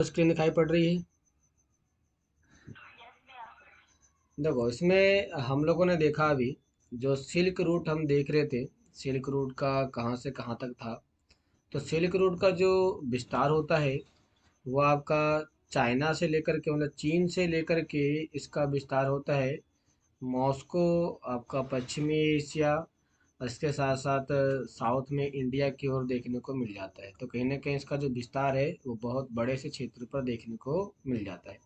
Screen दिखाई पड़ रही है। देखो इसमें हम लोगों ने देखा अभी जो सिल्क रूट हम देख रहे थे। सिल्क रूट का कहाँ से कहाँ तक था। तो सिल्क रूट का जो विस्तार होता है वो आपका चाइना से लेकर के मतलब चीन से लेकर के इसका विस्तार होता है मॉस्को, आपका पश्चिमी एशिया, इसके साथ साथ साउथ में इंडिया की ओर देखने को मिल जाता है। तो कहीं ना कहीं इसका जो विस्तार है वो बहुत बड़े से क्षेत्र पर देखने को मिल जाता है।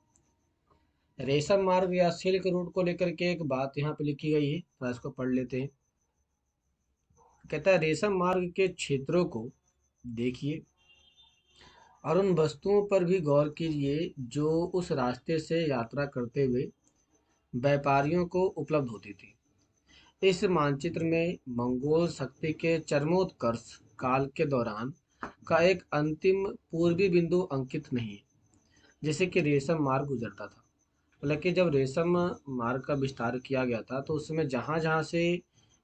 रेशम मार्ग या सिल्क रूट को लेकर के एक बात यहाँ पे लिखी गई है, थोड़ा इसको पढ़ लेते हैं। कहता है रेशम मार्ग के क्षेत्रों को देखिए और उन वस्तुओं पर भी गौर कीजिए जो उस रास्ते से यात्रा करते हुए व्यापारियों को उपलब्ध होती थी। इस मानचित्र में मंगोल शक्ति के चरमोत्कर्ष काल के दौरान का एक अंतिम पूर्वी बिंदु अंकित नहीं है, जिसे कि रेशम मार्ग गुजरता था। हालांकि जब रेशम मार्ग का विस्तार किया गया था तो उसमें जहाँ जहाँ से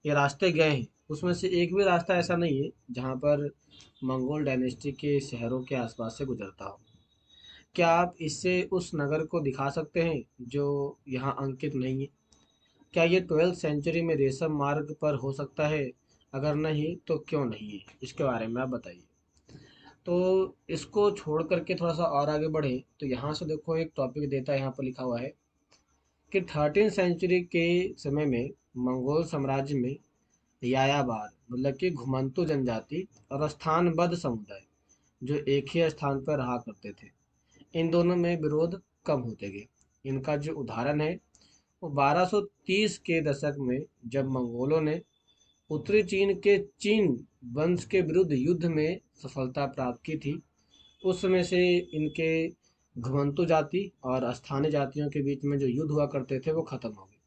ये रास्ते गए हैं उसमें से एक भी रास्ता ऐसा नहीं है जहाँ पर मंगोल डायनेस्टी के शहरों के आसपास से गुजरता हो। क्या आप इससे उस नगर को दिखा सकते हैं जो यहाँ अंकित नहीं है? क्या ये 12वीं सेंचुरी में रेशम मार्ग पर हो सकता है? अगर नहीं तो क्यों नहीं है, इसके बारे में आप बताइए। तो इसको छोड़ करके थोड़ा सा और आगे बढ़े तो यहाँ से देखो एक टॉपिक देता है, यहाँ पर लिखा हुआ है कि 13वीं सेंचुरी के समय में मंगोल साम्राज्य में यायाबार मतलब कि घुमंतु जनजाति और स्थानबद्ध समुदाय जो एक ही स्थान पर रहा करते थे, इन दोनों में विरोध कम होते गए। इनका जो उदाहरण है वो 1230 के दशक में जब मंगोलों ने उत्तरी चीन के चीन वंश के विरुद्ध युद्ध में सफलता प्राप्त की थी। उस समय से इनके घुमंतु जाति और स्थानीय जातियों के बीच में जो युद्ध हुआ करते थे वो खत्म हो गए।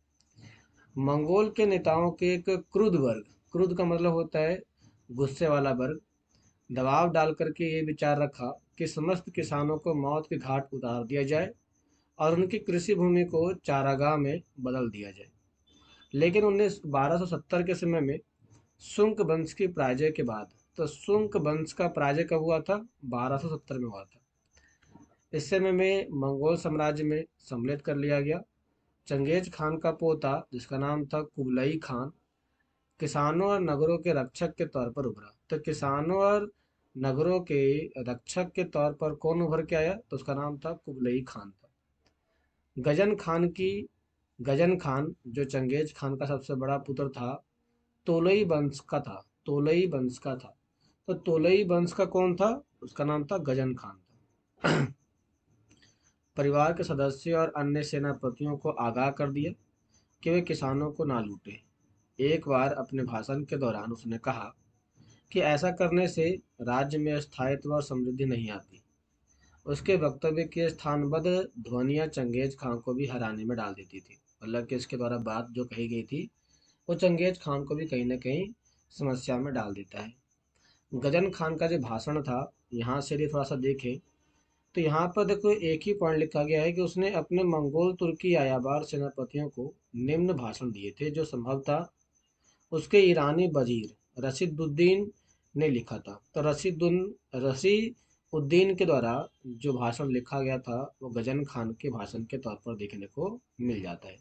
मंगोल के नेताओं के एक क्रुद्ध वर्ग, क्रुद्ध का मतलब होता है गुस्से वाला वर्ग, दबाव डाल करके ये विचार रखा कि समस्त किसानों को मौत के घाट उतार दिया जाए और उनकी कृषि भूमि को चारागाह में बदल दिया जाए। लेकिन 1270 के समय में सुंग वंश की पराजय के बाद, तो सुंग वंश का पराजय कब हुआ था? 1270 में हुआ था। इस समय में मंगोल साम्राज्य में सम्मिलित कर लिया गया। चंगेज खान का पोता जिसका नाम था कुबलई खान किसानों और नगरों के रक्षक के तौर पर उभरा। तो किसानों और नगरों के रक्षक के तौर पर कौन उभर के आया? तो उसका नाम था कुबलई खान था। गजन खान की गजन खान जो चंगेज खान का सबसे बड़ा पुत्र था, तोलई वंश का था। तोलई वंश का था। तो तोलई वंश का कौन था? उसका नाम था गजन खान था। परिवार के सदस्य और अन्य सेनापतियों को आगाह कर दिया कि वे किसानों को ना लूटें। एक बार अपने भाषण के दौरान उसने कहा कि ऐसा करने से राज्य में स्थायित्व और समृद्धि नहीं आती। उसके वक्तव्य की स्थानबद्ध ध्वनियाँ चंगेज खान को भी हैरानी में डाल देती थी। मतलब कि इसके द्वारा बात जो कही गई थी वो चंगेज खान को भी कहीं ना कहीं समस्या में डाल देता है। गजन खान का जो भाषण था, यहाँ से यदि थोड़ा सा देखें तो यहाँ पर देखो एक ही पॉइंट लिखा गया है कि उसने अपने मंगोल तुर्की आयाबार सेनापतियों को निम्न भाषण दिए थे जो संभवतः उसके ईरानी वजीर रशीदुद्दीन ने लिखा था। तो रशीदुद्दीन के द्वारा जो भाषण लिखा गया था वो गजन खान के भाषण के तौर पर देखने को मिल जाता है।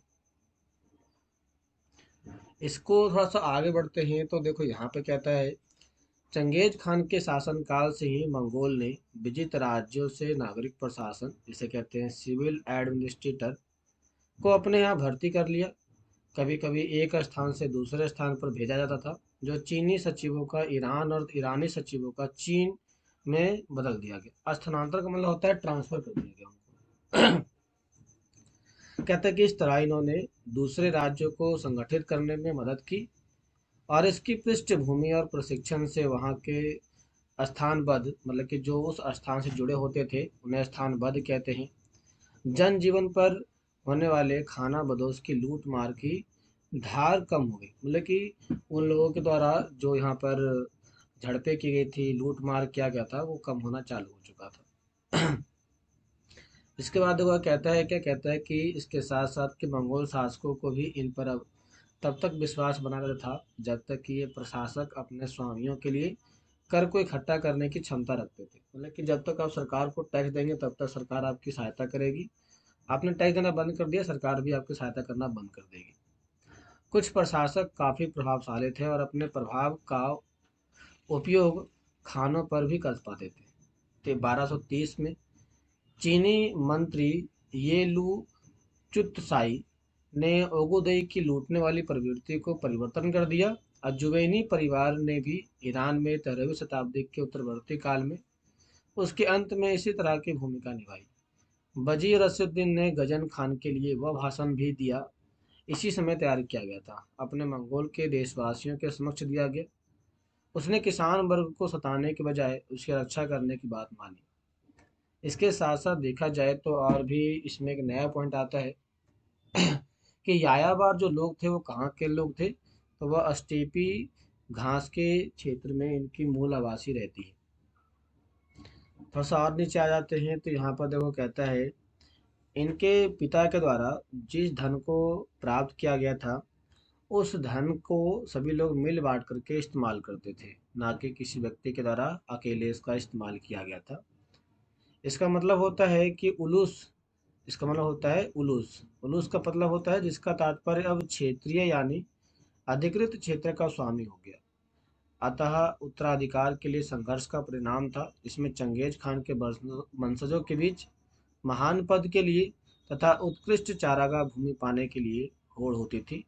इसको थोड़ा सा आगे बढ़ते हैं तो देखो यहाँ पे कहता है चंगेज खान के शासनकाल से ही मंगोल ने विजित राज्यों से नागरिक प्रशासन जिसे कहते हैं सिविल एडमिनिस्ट्रेटर को अपने यहाँ भर्ती कर लिया। कभी कभी एक स्थान से दूसरे स्थान पर भेजा जाता था। जो चीनी सचिवों का ईरान और ईरानी सचिवों का चीन में बदल दिया गया। स्थानांतरण का मतलब होता है ट्रांसफर कर दिया गया उनको। कहते हैं कि इस तरह इन्होंने दूसरे राज्यों को संगठित करने में मदद की और इसकी पृष्ठभूमि और प्रशिक्षण से वहाँ के स्थानबद्ध मतलब कि जो उस स्थान से जुड़े होते थे उन्हें स्थानबद्ध कहते हैं। जनजीवन पर होने वाले खाना बदोश की लूट मार की धार कम हो गई। मतलब कि उन लोगों के द्वारा जो यहाँ पर झड़पें की गई थी, लूट मार किया गया था, वो कम होना चालू हो चुका था। इसके बाद वह कहता है, क्या कहता है कि इसके साथ साथ कि मंगोल शासकों को भी इन पर अब तब तक विश्वास बना रहता था जब तक कि ये प्रशासक अपने स्वामियों के लिए कर को इकट्ठा करने की क्षमता रखते थे। मतलब कि जब तक आप सरकार को टैक्स देंगे तब तक सरकार आपकी सहायता करेगी। आपने टैक्स देना बंद कर दिया, सरकार भी आपकी सहायता करना बंद कर देगी। कुछ प्रशासक काफी प्रभावशाली थे और अपने प्रभाव का उपयोग खानों पर भी कर पाते थे। 1230 में चीनी मंत्री ये लू चुतसाई ने ओगोदेई की लूटने वाली प्रवृत्ति को परिवर्तन कर दिया। अजुबैनी परिवार ने भी ईरान में 13वीं शताब्दी के उत्तरवर्ती काल में उसके अंत में इसी तरह की भूमिका निभाई। वजीर असदुद्दीन ने गजन खान के लिए वह भाषण भी दिया, इसी समय तैयार किया गया था, अपने मंगोल के देशवासियों के समक्ष दिया गया। उसने किसान वर्ग को सताने के बजाय उसकी रक्षा करने की बात मानी। इसके साथ साथ देखा जाए तो और भी इसमें एक नया पॉइंट आता है कि यायावर जो लोग थे वो कहाँ के लोग थे, तो वह स्टेपी घास के क्षेत्र में इनकी मूल आवासी रहती है। थोड़ा सा और नीचे आ जाते हैं तो यहाँ पर देखो कहता है, इनके पिता के द्वारा जिस धन को प्राप्त किया गया था उस धन को सभी लोग मिल बांट करके इस्तेमाल करते थे, ना कि किसी व्यक्ति के द्वारा अकेले इसका इस्तेमाल किया गया था। इसका मतलब होता है कि उलूस, इसका मतलब होता है उलूस। उलूस का मतलब होता है जिसका तात्पर्य अब क्षेत्रीय यानी अधिकृत क्षेत्र का स्वामी हो गया। अतः उत्तराधिकार के लिए संघर्ष का परिणाम था। इसमें चंगेज खान के वंशजों के बीच महान पद के लिए तथा उत्कृष्ट चारागाह भूमि पाने के लिए होड़ होती थी।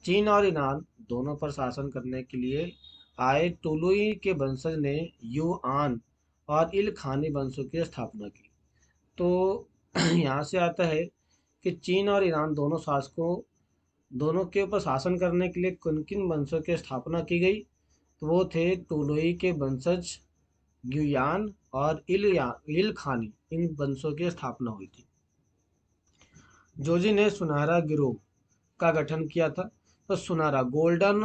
चीन और ईरान दोनों पर शासन करने के लिए आए टुलुई के वंशज ने युआन और इल खानी वंशों की स्थापना की। तो यहाँ से आता है कि चीन और ईरान दोनों शासकों दोनों के ऊपर शासन करने के लिए किन किन वंशों की स्थापना की गई, तो वो थे टुलुई के वंशज युयान और इल खानी, इन वंशों की स्थापना हुई थी। जोजी ने सुनहरा गिरोह का गठन किया था। तो सुनहरा गोल्डन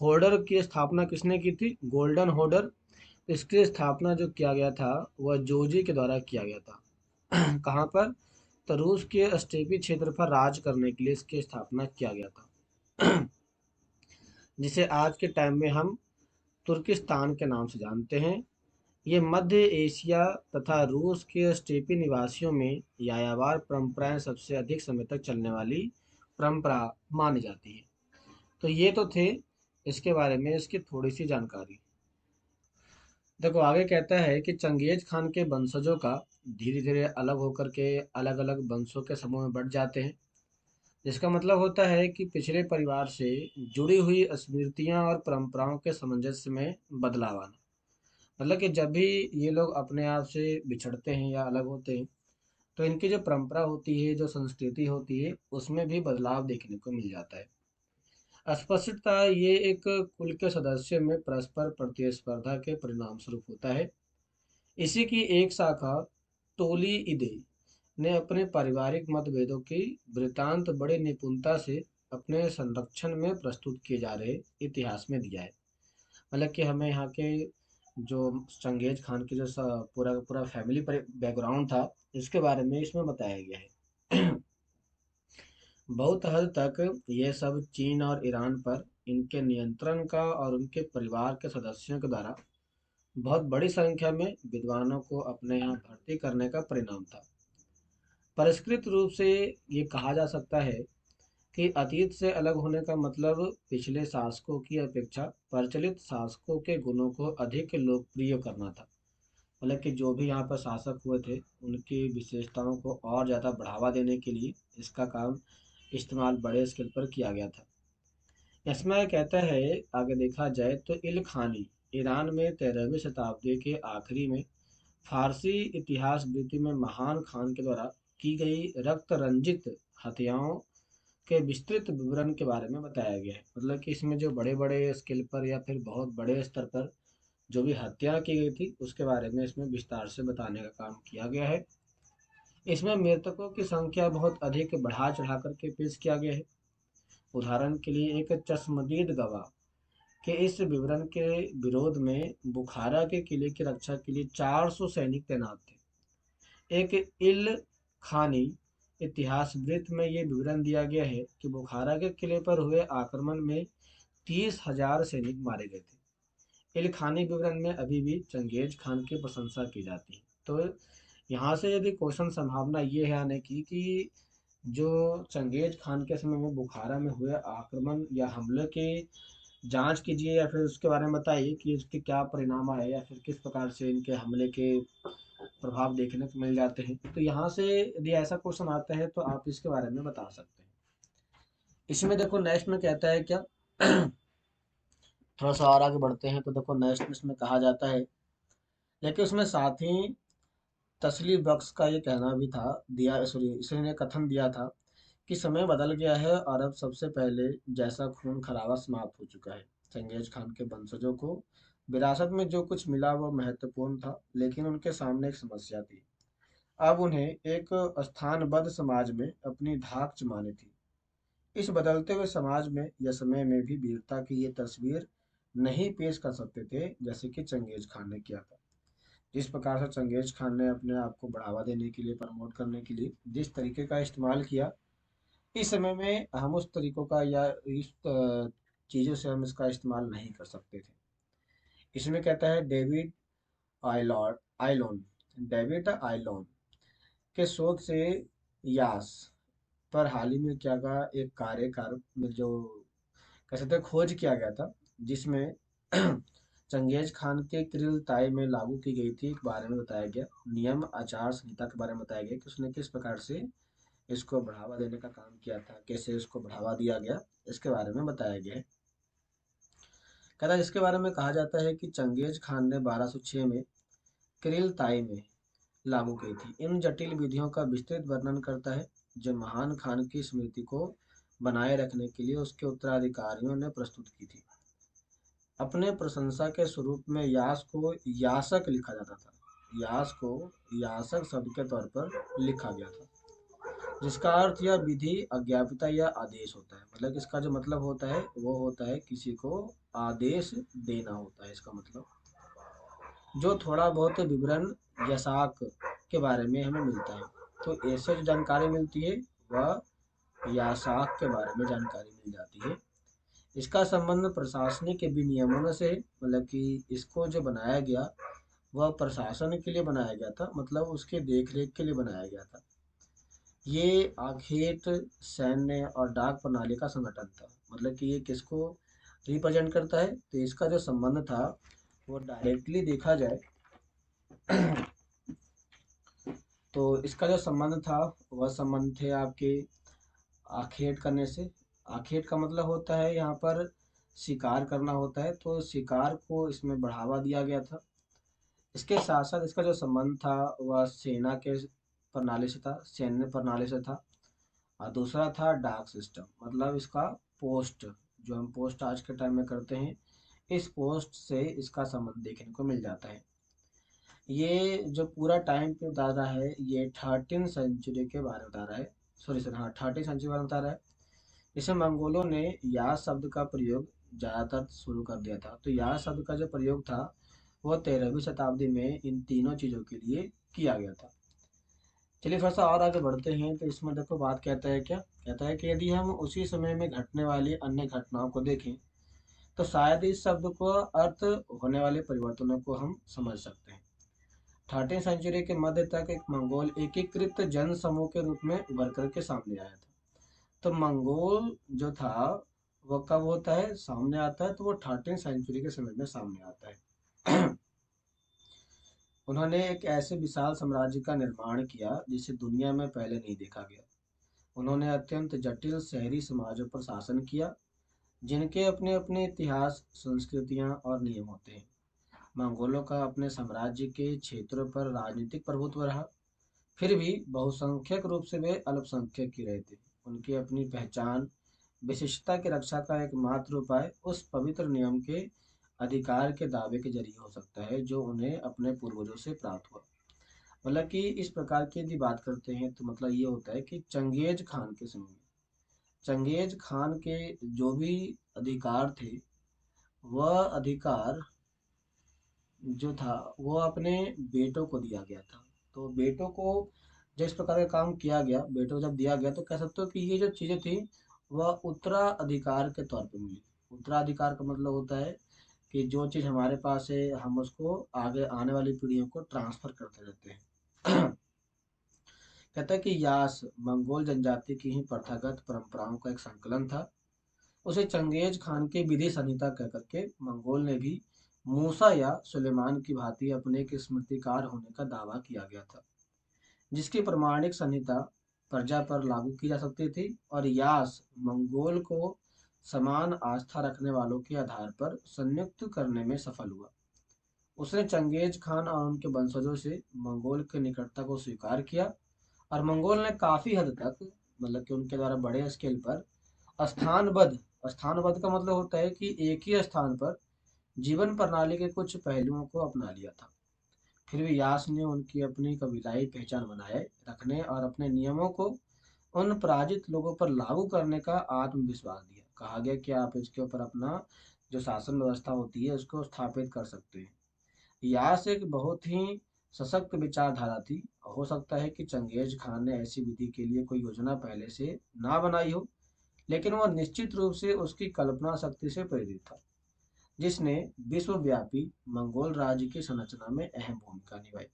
होर्डर की स्थापना किसने की थी? Golden hoarder. इसकी स्थापना जो किया गया था वह जोजी के द्वारा किया गया था। कहाँ पर? तो रूस के स्टेपी क्षेत्र पर राज करने के लिए इसकी स्थापना किया गया था। जिसे आज के टाइम में हम तुर्किस्तान के नाम से जानते हैं। ये मध्य एशिया तथा रूस के स्टेपी निवासियों में यायावर परंपराएं सबसे अधिक समय तक चलने वाली परंपरा मानी जाती है। तो ये तो थे इसके बारे में इसकी थोड़ी सी जानकारी। देखो आगे कहता है कि चंगेज खान के वंशजों का धीरे धीरे अलग होकर के अलग अलग वंशों के समूह में बढ़ जाते हैं, जिसका मतलब होता है कि पिछले परिवार से जुड़ी हुई स्मृतियां और परंपराओं के सामंजस्य में बदलाव आना। मतलब कि जब भी ये लोग अपने आप से बिछड़ते हैं या अलग होते हैं तो इनकी जो परंपरा होती है, जो संस्कृति होती है, उसमें भी बदलाव देखने को मिल जाता है। अस्पष्टता ये एक कुल के सदस्य में परस्पर प्रतिस्पर्धा के परिणाम स्वरूप होता है। इसी की एक शाखा टोली इदे ने अपने पारिवारिक मतभेदों की वृतांत बड़े निपुणता से अपने संरक्षण में प्रस्तुत किए जा रहे इतिहास में दिया है। मतलब कि हमें यहाँ के जो चंगेज खान की जो पूरा का पूरा फैमिली बैकग्राउंड था इसके बारे में इसमें बताया गया है। बहुत हद तक ये सब चीन और ईरान पर इनके नियंत्रण का और उनके परिवार के सदस्यों के द्वारा बहुत बड़ी संख्या में विद्वानों को अपने यहाँ भर्ती करने का परिणाम था। परिष्कृत रूप से ये कहा जा सकता है कि अतीत से अलग होने का मतलब पिछले शासकों की अपेक्षा प्रचलित शासकों के गुणों को अधिक लोकप्रिय करना था। मतलब कि जो भी यहाँ पर शासक हुए थे उनकी विशेषताओं को और ज़्यादा बढ़ावा देने के लिए इसका काम इस्तेमाल बड़े स्केल पर किया गया था। इसमें कहता है आगे देखा जाए तो इल खानी ईरान में 13वीं शताब्दी के आखिरी में फारसी इतिहास वृत्ति में महान खान के द्वारा की गई रक्त रंजित हत्याओं के विस्तृत विवरण के बारे में बताया गया है। मतलब कि इसमें जो बड़े बड़े स्केल पर या फिर बहुत बड़े स्तर पर जो भी हत्या की गई थी उसके बारे में इसमें विस्तार से बताने का काम किया गया है। इसमें मृतकों की संख्या बहुत अधिक बढ़ा चढ़ा करके पेश किया गया है। उदाहरण के लिए एक चश्मदीद गवाह के इस विवरण के विरोध में बुखारा के किले की रक्षा के लिए 400 सैनिक तैनात थे। एक इल खानी इतिहास वृत्त में ये विवरण दिया गया है कि बुखारा के किले पर हुए आक्रमण में 30,000 सैनिक मारे गए थे। इल्खानी विवरण में अभी भी चंगेज खान की प्रशंसा की जाती है। तो यहाँ से यदि क्वेश्चन संभावना ये है आने की कि जो चंगेज खान के समय में बुखारा में हुए आक्रमण या हमले की जांच कीजिए या फिर उसके बारे में बताइए कि उसके क्या परिणाम आए या फिर किस प्रकार से इनके हमले के प्रभाव देखने को मिल जाते हैं। तो यहाँ से यदि ऐसा क्वेश्चन आता है तो आप इसके बारे में बता सकते हैं। इसमें देखो नेक्स्ट में कहता है क्या थोड़ा सा और आगे बढ़ते हैं तो देखो नेक्स्ट इसमें कहा जाता है, लेकिन उसमें साथ ही तसली बख्श का ये कहना भी था, दिया सॉरी इसने कथन दिया था कि समय बदल गया है और अब सबसे पहले जैसा खून खराबा समाप्त हो चुका है। चंगेज खान के वंशजों को विरासत में जो कुछ मिला वह महत्वपूर्ण था, लेकिन उनके सामने एक समस्या थी। अब उन्हें एक स्थानबद्ध समाज में अपनी धाक जमानी थी। इस बदलते हुए समाज में या समय में भी वीरता की ये तस्वीर नहीं पेश कर सकते थे जैसे कि चंगेज खान ने किया था। जिस प्रकार से चंगेज खान ने अपने आप को बढ़ावा देने के लिए, प्रमोट करने के लिए जिस तरीके का इस्तेमाल किया, इस समय में हम उस तरीकों का या इस चीज़ों से हम इसका इस्तेमाल नहीं कर सकते थे। इसमें कहता है आइलॉन आइलोन डेविड आइलोन के शोध से यास पर हाल ही में क्या कहा एक कार्यकार में जो कह सकते हैं खोज किया गया था, जिसमें चंगेज खान के किरिलताई में लागू की गई थी के बारे में बताया गया, नियम आचार संहिता के बारे में बताया गया कि उसने किस प्रकार से इसको बढ़ावा देने का काम किया था, कैसे इसको बढ़ावा दिया गया, इसके बारे में बताया गया है। कहता है इसके बारे में कहा जाता है कि चंगेज खान ने 1206 में किरिलताई में लागू की थी। इन जटिल विधियों का विस्तृत वर्णन करता है जो महान खान की स्मृति को बनाए रखने के लिए उसके उत्तराधिकारियों ने प्रस्तुत की थी। अपने प्रशंसा के स्वरूप में यास को यासक लिखा जाता था। यास को यासक शब्द के तौर पर लिखा गया था, जिसका अर्थ या विधि अज्ञापिता या आदेश होता है। मतलब इसका जो मतलब होता है वो होता है किसी को आदेश देना होता है इसका मतलब। जो थोड़ा बहुत विवरण यसाक के बारे में हमें मिलता है, तो ऐसे जो जानकारी मिलती है वह यासाक के बारे में जानकारी मिल जाती है। इसका संबंध प्रशासनिक विनियमन से है, मतलब कि इसको जो बनाया गया वह प्रशासन के लिए बनाया गया था, मतलब उसके देखरेख के लिए बनाया गया था। ये आखेट सैन्य और डाक प्रणाली का संगठन था। मतलब कि ये किसको रिप्रेजेंट करता है, तो इसका जो संबंध था वो डायरेक्टली देखा जाए तो इसका जो संबंध था वह संबंध थे आपके आखेट करने से। आखेट का मतलब होता है यहाँ पर शिकार करना होता है, तो शिकार को इसमें बढ़ावा दिया गया था। इसके साथ साथ इसका जो संबंध था वह सेना के प्रणाली से था, सैन्य प्रणाली से था। और दूसरा था डाक सिस्टम, मतलब इसका पोस्ट, जो हम पोस्ट आज के टाइम में करते हैं, इस पोस्ट से इसका संबंध देखने को मिल जाता है। ये जो पूरा टाइम पे बता रहा है ये 13th सेंचुरी के बारे में बता रहा है। सॉरी सर, हाँ 13th सेंचुरी के बारे में बता रहा है। इसे मंगोलों ने या शब्द का प्रयोग ज़्यादातर शुरू कर दिया था। तो या शब्द का जो प्रयोग था वह 13वीं शताब्दी में इन तीनों चीज़ों के लिए किया गया था। चलिए थोड़ा सा और आगे बढ़ते हैं तो इसमें देखो बात कहता है क्या, कहता है कि यदि हम उसी समय में घटने वाली अन्य घटनाओं को देखें तो शायद इस शब्द को अर्थ होने वाले परिवर्तनों को हम समझ सकते हैं। 13th सेंचुरी के मध्य तक एक मंगोल एकीकृत जन समूह के रूप में उभर कर के सामने आया था। तो मंगोल जो था वो कब होता है सामने आता है, तो वो 13th सेंचुरी के समय में सामने आता है। उन्होंने एक ऐसे विशाल साम्राज्य का निर्माण किया जिसे दुनिया में पहले नहीं देखा गया। उन्होंने अत्यंत जटिल शहरी समाजों पर शासन किया जिनके अपने अपने इतिहास, संस्कृतियां और नियम होते हैं। मंगोलों का अपने साम्राज्य के क्षेत्रों पर राजनीतिक प्रभुत्व रहा, फिर भी बहुसंख्यक रूप से वे अल्पसंख्यक ही रहे थे। उनकी अपनी पहचान, विशिष्टता की रक्षा का एकमात्र उपाय उस पवित्र नियम के अधिकार के दावे के जरिए हो सकता है जो उन्हें अपने पूर्वजों से प्राप्त हुआ। मतलब कि इस प्रकार की यदि बात करते हैं तो मतलब ये होता है कि चंगेज खान के समय में चंगेज खान के जो भी अधिकार थे वह अधिकार जो था वो अपने बेटों को दिया गया था। तो बेटों को जिस प्रकार का काम किया गया, बेटों को जब दिया गया तो कह सकते हो कि ये जो चीज़ें थी वह उत्तराधिकार के तौर पे मिली। उत्तराधिकार का मतलब होता है कि जो चीज़ हमारे पास है हम उसको आगे आने वाली पीढ़ियों को ट्रांसफ़र करते रहते हैं। कहता है कि यास मंगोल जनजाति की ही प्रथागत परंपराओं का एक संकलन था। उसे चंगेज खान की विधि संहिता कह करके मंगोल ने भी मूसा या सुलेमान की भांति अपने एक स्मृतिकार होने का दावा किया गया था, जिसकी प्रमाणिक संहिता प्रजा पर लागू की जा सकती थी। और यास मंगोल को समान आस्था रखने वालों के आधार पर संयुक्त करने में सफल हुआ। उसने चंगेज खान और उनके वंशजों से मंगोल की निकटता को स्वीकार किया, और मंगोल ने काफी हद तक, मतलब कि उनके द्वारा बड़े स्केल पर स्थानबद्ध, स्थानबद्ध का मतलब होता है कि एक ही स्थान पर जीवन प्रणाली के कुछ पहलुओं को अपना लिया था। फिर भी यास ने उनकी अपनी कबीलाई पहचान बनाए रखने और अपने नियमों को उन पराजित लोगों पर लागू करने का आत्मविश्वास दिया। कहा गया कि आप इसके ऊपर अपना जो शासन व्यवस्था होती है उसको स्थापित कर सकते हैं। यास एक बहुत ही सशक्त विचारधारा थी। हो सकता है कि चंगेज खान ने ऐसी विधि के लिए कोई योजना पहले से ना बनाई हो, लेकिन वह निश्चित रूप से उसकी कल्पना शक्ति से प्रेरित था, जिसने विश्वव्यापी मंगोल राज्य की संरचना में अहम भूमिका निभाई।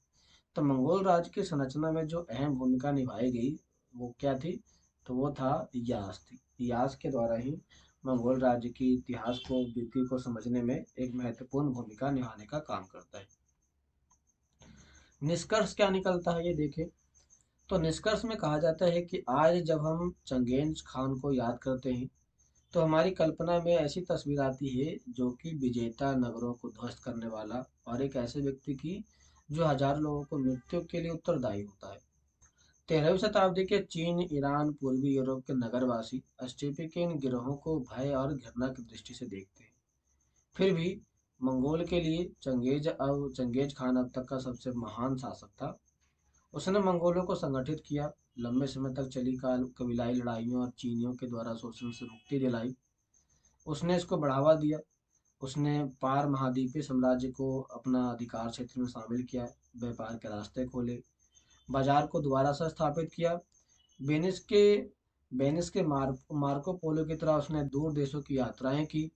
तो मंगोल राज्य की संरचना में जो अहम भूमिका निभाई गई वो क्या थी? तो वो था यास थी। यास के द्वारा ही मंगोल राज्य की इतिहास को, वृत्ति को समझने में एक महत्वपूर्ण भूमिका निभाने का काम करता है। निष्कर्ष क्या निकलता है ये देखें। तो निष्कर्ष में कहा जाता है कि आज जब हम चंगेज खान को याद करते हैं तो हमारी कल्पना में ऐसी तस्वीर आती है जो कि विजेता नगरों को ध्वस्त करने वाला और एक ऐसे व्यक्ति की जो हजारों लोगों को मृत्यु के लिए उत्तरदायी होता है। 13वीं शताब्दी के चीन, ईरान, पूर्वी यूरोप के नगरवासी एसटीपी के इन गिरोहों को भय और घृणा की दृष्टि से देखते हैं। फिर भी मंगोल के लिए चंगेज खान अब तक का सबसे महान शासक था। उसने मंगोलों को संगठित किया, लंबे समय तक चली काल कबीलाई लड़ाइयों और चीनियों के द्वारा शोषण से मुक्ति दिलाई। उसने इसको बढ़ावा दिया। उसने पार महाद्वीपीय साम्राज्य को अपना अधिकार क्षेत्र में शामिल किया, व्यापार के रास्ते खोले, बाजार को दोबारा से स्थापित किया। वेनिस के वेनिस के मार्को पोलो की तरह उसने दूर देशों की यात्राएं की।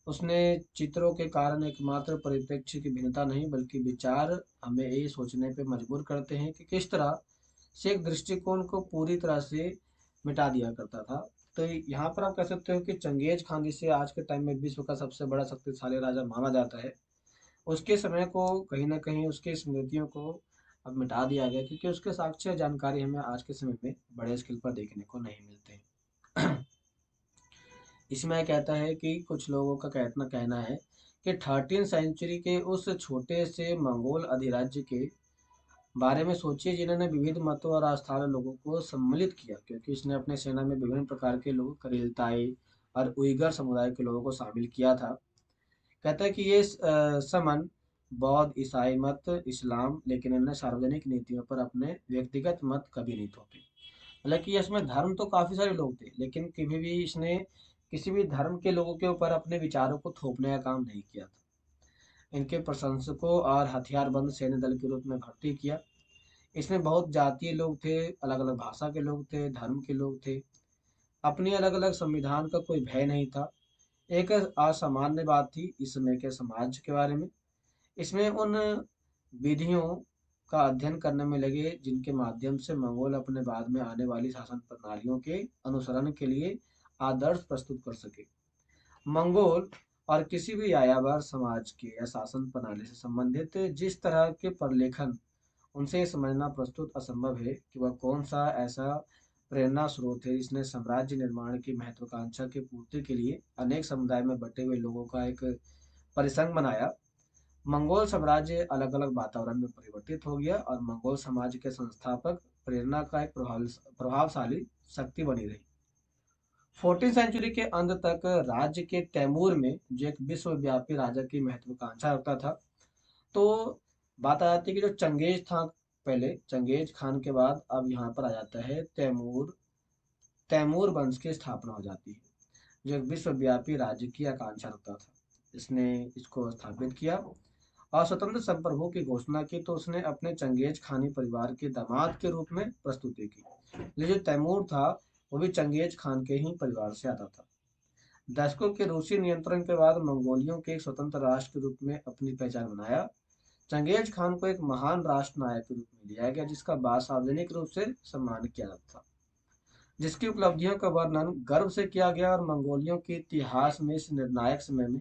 उसने चित्रों के कारण एकमात्र परिप्रेक्ष्य की भिन्नता नहीं बल्कि विचार हमें ये सोचने पे मजबूर करते हैं कि किस तरह से एक दृष्टिकोण को पूरी तरह से मिटा दिया करता था। तो यहाँ पर आप कह सकते हो कि चंगेज खान, जिसे आज के टाइम में विश्व का सबसे बड़ा शक्तिशाली राजा माना जाता है, उसके समय को कहीं ना कहीं उसकी स्मृतियों को अब मिटा दिया गया, क्योंकि उसके साक्ष्य जानकारी हमें आज के समय में बड़े स्केल पर देखने को नहीं मिलते हैं। इसमें कहता है कि कुछ लोगों का कहना कहना है कि 13वीं सेंचुरी के उस छोटे से मंगोल अधिराज्य के बारे में सोचिए जिन्होंने विविध मतों और आस्था वाले लोगों को सम्मिलित किया, क्योंकि इसने अपने सेना में विभिन्न प्रकार के लोग, करेलताई और उइगर समुदाय के लोगों को शामिल किया था। कहता है कि ये समन बौद्ध, ईसाई मत, इस्लाम, लेकिन इन्हें सार्वजनिक नीतियों पर अपने व्यक्तिगत मत कभी नहीं थोपे। मतलब कि इसमें धर्म तो काफी सारे लोग थे, लेकिन कभी भी इसने किसी भी धर्म के लोगों के ऊपर अपने विचारों को थोपने का काम नहीं किया था। इनके प्रशंसकों और हथियारबंद सैन्य दल के रूप में भर्ती किया। इसमें बहुत जातीय लोग थे, अलग अलग भाषा के लोग थे, धर्म के लोग थे। अपनी अलग अलग संविधान का कोई भय नहीं था। एक असामान्य बात थी इस समय के समाज के बारे में। इसमें उन विधियों का अध्ययन करने में लगे जिनके माध्यम से मंगोल अपने बाद में आने वाली शासन प्रणालियों के अनुसरण के लिए आदर्श प्रस्तुत कर सके। मंगोल और किसी भी यायावर समाज के या शासन प्रणाली से संबंधित जिस तरह के प्रलेखन, उनसे ये समझना प्रस्तुत असंभव है कि वह कौन सा ऐसा प्रेरणा स्रोत है जिसने साम्राज्य निर्माण की महत्वाकांक्षा की पूर्ति के लिए अनेक समुदाय में बटे हुए लोगों का एक परिसंघ बनाया। मंगोल साम्राज्य अलग अलग वातावरण में परिवर्तित हो गया और मंगोल समाज के संस्थापक प्रेरणा का एक प्रभावशाली शक्ति बनी रही। 14वीं सेंचुरी के अंत तक राज्य के तैमूर में, जो एक विश्वव्यापी राजा की महत्वाकांक्षा रखता था, तो बात आ जाती है कि जो चंगेज था, पहले चंगेज खान के बाद अब यहाँ पर आ जाता है तैमूर। तैमूर वंश की स्थापना हो जाती है, जो एक विश्वव्यापी राज्य की आकांक्षा रखता था। इसने इसको स्थापित किया और स्वतंत्र संप्रभु की घोषणा की, तो उसने अपने चंगेज खानी परिवार के दामाद के रूप में प्रस्तुति की। लेकिन जो तैमूर था वो भी चंगेज खान के ही परिवार से आता था। दशकों के रूसी नियंत्रण के बाद मंगोलियों के एक स्वतंत्र राष्ट्र के रूप में अपनी पहचान बनाया। चंगेज खान को एक महान राष्ट्र नायक के रूप में लिया गया, जिसका सार्वजनिक रूप से सम्मान किया जाता था, जिसकी उपलब्धियों का वर्णन गर्व से किया गया। और मंगोलियों के इतिहास में इस निर्णायक समय में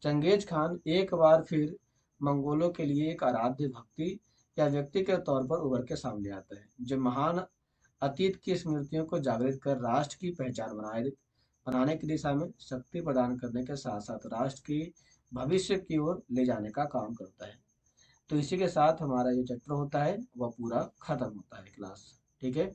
चंगेज खान एक बार फिर मंगोलों के लिए एक आराध्य भक्ति या व्यक्ति के तौर पर उभर के सामने आता है, जो महान अतीत की स्मृतियों को जागृत कर राष्ट्र की पहचान बनाने की दिशा में शक्ति प्रदान करने के साथ साथ राष्ट्र की भविष्य की ओर ले जाने का काम करता है। तो इसी के साथ हमारा जो चैप्टर होता है वह पूरा खत्म होता है क्लास। ठीक है।